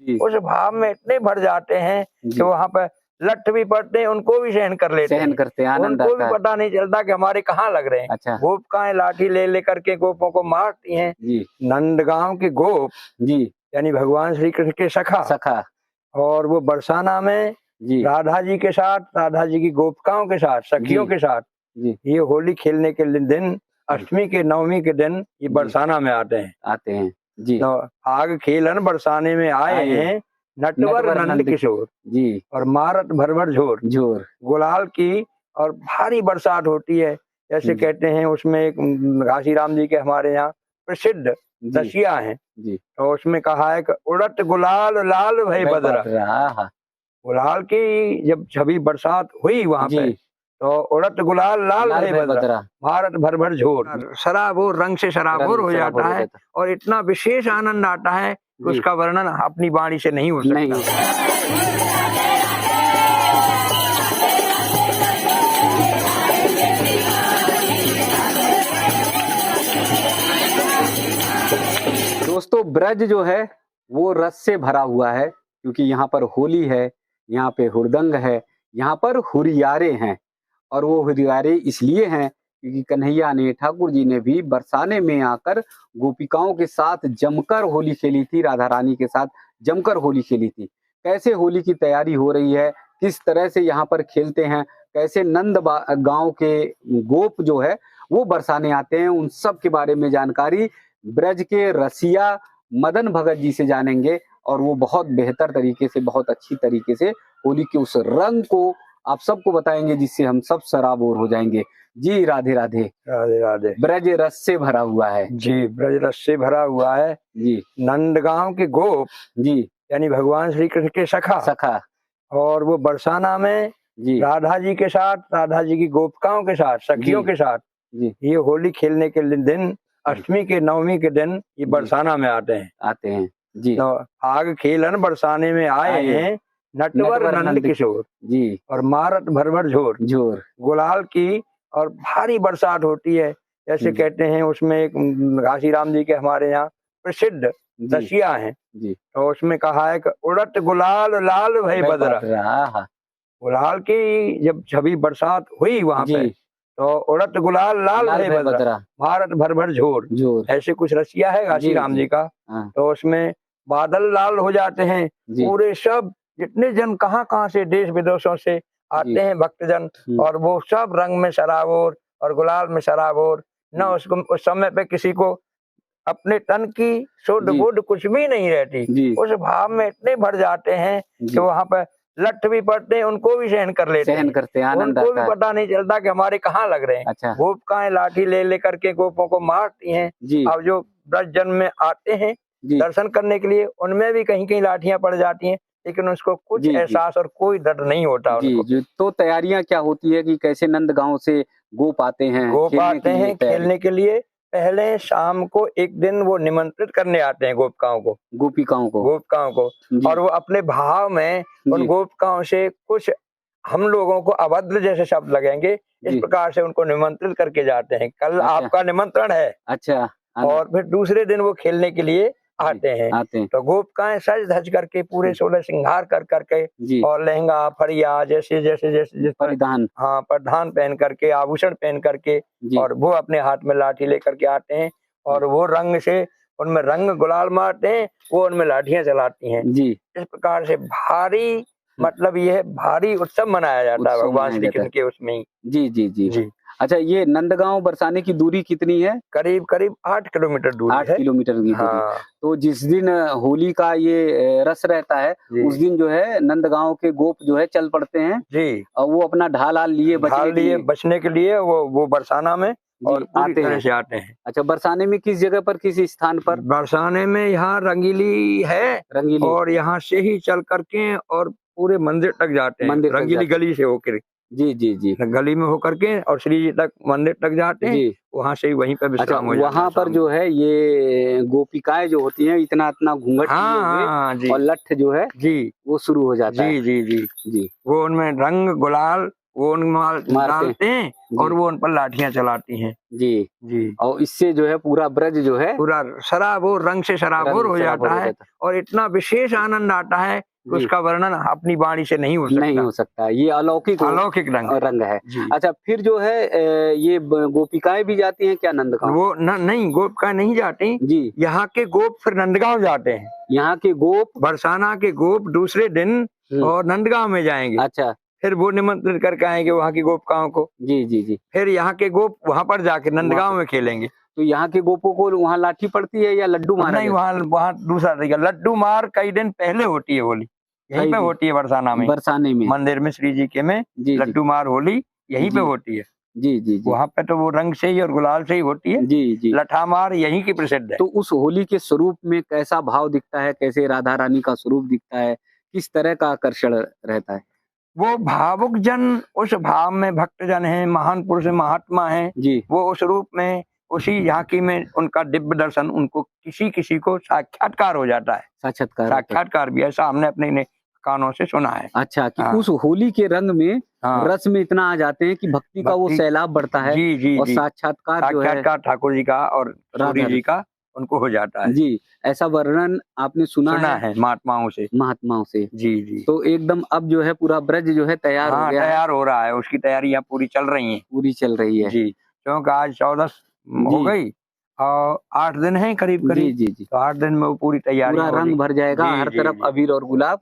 जी। उस भाव में इतने भर जाते हैं कि जी। वहाँ पे लठ भी पड़ते हैं, उनको भी सहन कर लेते सहन हैं। करते हैं, आनंद उनको भी आता है। पता नहीं चलता कि हमारे कहाँ लग रहे हैं। अच्छा। गोपिकाएँ लाठी ले लेकर के गोपों को मारती हैं। जी। नंदगांव के गोप जी। यानी भगवान श्री कृष्ण के सखा और वो बरसाना में जी। राधा जी के साथ, राधा जी की गोपिकाओं के साथ, सखियों जी। के साथ जी। ये होली खेलने के दिन अष्टमी के नवमी के दिन ये जी। बरसाना में आते हैं। जी। तो आग खेलन बरसाने में आए हैं नटवर नंद किशोर जी। और मारत भर भर झोर गुलाल की और भारी बरसात होती है। जैसे कहते हैं उसमें एक घासीराम जी के हमारे यहाँ प्रसिद्ध रसिया हैं। तो उसमें कहा है कि उड़त गुलाल लाल भई बदरा। गुलाल की जब छवि बरसात हुई वहां पे तो उड़त गुलाल लाल भई बदरा, भारत भर भर झोर, सराबोर रंग से सराबोर हो जाता है और इतना विशेष आनंद आता है कि उसका वर्णन अपनी वाणी से नहीं हो सकता। दोस्तों ब्रज जो है वो रस से भरा हुआ है, क्योंकि यहाँ पर होली है, यहाँ पे हुड़दंग है, यहाँ पर हुरियारे हैं। और वो हुरियारे इसलिए हैं क्योंकि कन्हैया ने, ठाकुर जी ने भी बरसाने में आकर गोपिकाओं के साथ जमकर होली खेली थी, राधा रानी के साथ जमकर होली खेली थी। कैसे होली की तैयारी हो रही है, किस तरह से यहाँ पर खेलते हैं, कैसे नंद गांव के गोप जो है वो बरसाने आते हैं, उन सब के बारे में जानकारी ब्रज के रसिया मदन भगत जी से जानेंगे। और वो बहुत बेहतर तरीके से, बहुत अच्छी तरीके से होली के उस रंग को आप सबको बताएंगे, जिससे हम सब सराबोर हो जाएंगे। जी राधे राधे। राधे राधे। ब्रज रस से भरा हुआ है। जी, ब्रज रस से भरा हुआ है। जी। नंदगांव के गोप जी यानी भगवान श्री कृष्ण के सखा और वो बरसाना में राधा जी के साथ, राधा जी की गोपिकाओं के साथ, सखियों के साथ ये होली खेलने के दिन अष्टमी के नवमी के दिन ये बरसाना में आते हैं। जी। तो आग खेलन बरसाने में आए हैं नटवर नंद किशोर और मारत भर भर झोर गुलाल की और भारी बरसात होती है। जैसे कहते हैं उसमें एक घासीराम जी के हमारे यहाँ प्रसिद्ध रसिया हैं। तो उसमें कहा है कि उड़त गुलाल लाल भई बदरा। गुलाल की जब छवि बरसात हुई वहां पे तो उड़त गुलाल लाल भई बदरा, भारत भर भर झोर, ऐसे कुछ रसिया है घासीराम जी का। तो उसमें बादल लाल हो जाते हैं, पूरे सब जितने जन कहाँ से देश विदेशों से आते हैं भक्तजन, और वो सब रंग में सराबोर और गुलाल में सराबोर। न उसको उस समय पे किसी को अपने तन की शुद्ध बुद्ध कुछ भी नहीं रहती। उस भाव में इतने भर जाते हैं कि वहाँ पे लठ भी पड़ते हैं, उनको भी सहन कर लेते हैं। उनको भी पता नहीं चलता कि हमारे कहाँ लग रहे हैं। अच्छा। गोपिकाएँ लाठी ले लेकर के गोपों को मारती हैं। अब जो ब्रज जन में आते हैं दर्शन करने के लिए, उनमें भी कहीं कहीं लाठियां पड़ जाती हैं, लेकिन उसको कुछ एहसास और कोई डर नहीं होता उनको। तो तैयारियां क्या होती है कि कैसे नंद गांव से गोप आते हैं खेलने के लिए? पहले शाम को एक दिन वो निमंत्रित करने आते हैं गोपिकाओं को और वो अपने भाव में उन गोपिकाओं से कुछ हम लोगों को अभद्र जैसे शब्द लगेंगे, इस प्रकार से उनको निमंत्रित करके जाते हैं। कल आपका निमंत्रण है। अच्छा। और फिर दूसरे दिन वो खेलने के लिए आते हैं। तो गोपिकाएं सज धज करके पूरे 16 श्रृंगार कर करके और लहंगा फरिया जैसे परिधान पहन करके, आभूषण पहन करके, और वो अपने हाथ में लाठी लेकर के आते हैं और वो रंग से उनमें रंग गुलाल मारते हैं, वो उनमें लाठियां चलाती हैं। इस प्रकार से भारी मतलब ये भारी उत्सव मनाया जाता है भगवान श्री कृष्ण के उसमें ही। जी। अच्छा, ये नंदगांव बरसाने की दूरी कितनी है? करीब 8 किलोमीटर दूरी है। 8 किलोमीटर की दूरी। तो जिस दिन होली का ये रस रहता है उस दिन जो है नंदगांव के गोप जो है चल पड़ते हैं और वो अपना ढाल लिए बचने के लिए वो बरसाना में और पूरी तरह से आते हैं। अच्छा, बरसाने में किस जगह पर, किस स्थान पर? बरसाने में यहाँ रंगीली है, और यहाँ से ही चल करके और पूरे मंदिर तक जाते हैं, रंगीली गली से होकर। जी। गली में होकर के और श्री जी तक मंदिर तक जाते हैं, वहाँ से ही वहीं पे विश्राम हो जाता है। वहाँ पर जो है ये गोपिकाएं जो होती हैं इतना घूंघट और लठ जो है वो शुरू हो जाता है। जी। वो उनमें रंग गुलाल वो उन डालते हैं और वो उन पर लाठियां चलाती हैं। जी जी। और इससे जो है पूरा ब्रज जो है पूरा शराबोर, रंग से शराबोर हो जाता है और इतना विशेष आनंद आता है कि उसका वर्णन अपनी वाणी से नहीं हो सकता। ये अलौकिक रंग है। अच्छा, फिर जो है ये गोपिकाएं भी जाती हैं क्या नंदगांव? वो नहीं, गोपिकाएं नहीं जाती जी। यहाँ के गोप फिर नंदगांव जाते हैं। यहाँ के गोप, बरसाना के गोप दूसरे दिन और नंदगांव में जाएंगे। अच्छा, फिर वो निमंत्रित करके आएंगे वहाँ की गोपिकाओं को। जी जी जी। फिर यहाँ के गोप वहाँ पर जाके नंदगांव में खेलेंगे। तो यहाँ के गोपों को वहाँ लाठी पड़ती है या लड्डू मार? नहीं, वहाँ दूसरा तरीका, लड्डू मार कई दिन पहले होती है होली, यहीं पे होती है बरसाना में, बरसाने में मंदिर में श्री जी के में लड्डू मार होली यहीं पे होती है। जी जी जी। वहाँ पे तो वो रंग से ही और गुलाल से ही होती है। जी जी। लठा मार यहीं की प्रसिद्ध है। तो उस होली के स्वरूप में कैसा भाव दिखता है, कैसे राधा रानी का स्वरूप दिखता है, किस तरह का आकर्षण रहता है? वो भावुक जन उस भाव में भक्त जन है, महान पुरुष महात्मा है जी, वो उस रूप में उसी झांकी में उनका दिव्य दर्शन उनको किसी को साक्षात्कार हो जाता है। साक्षात्कार भी ऐसा हमने अपने कानों से सुना है। अच्छा, कि उस होली के रंग में रस में इतना आ जाते हैं कि भक्ति का वो सैलाब बढ़ता है। जी जी। और साक्षात्कार ठाकुर जी का और सूरी जी का उनको हो जाता है जी। ऐसा वर्णन आपने सुना है महात्माओं से। जी जी। तो एकदम अब जो है पूरा ब्रज जो है तैयार हो गया, तैयार हो रहा है, उसकी तैयारियां पूरी चल रही है जी। क्योंकि आज 14 हो गई और 8 दिन है करीब जी जी जी। तो 8 दिन में वो पूरी तैयारी, पूरा रंग भर जाएगा, हर तरफ अबीर और गुलाब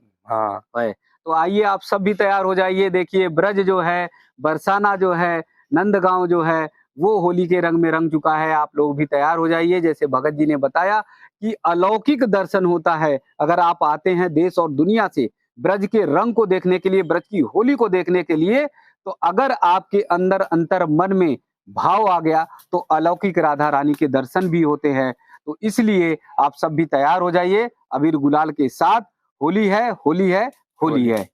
है। तो आइए आप सब भी तैयार हो जाइए। देखिए ब्रज जो है, बरसाना जो है, नंदगांव जो है वो होली के रंग में रंग चुका है। आप लोग भी तैयार हो जाइए। जैसे भगत जी ने बताया कि अलौकिक दर्शन होता है अगर आप आते हैं देश और दुनिया से ब्रज के रंग को देखने के लिए, ब्रज की होली को देखने के लिए। तो अगर आपके अंदर अंतर मन में भाव आ गया तो अलौकिक राधा रानी के दर्शन भी होते हैं। तो इसलिए आप सब भी तैयार हो जाइए अबीर गुलाल के साथ। होली है, होली है, होली है।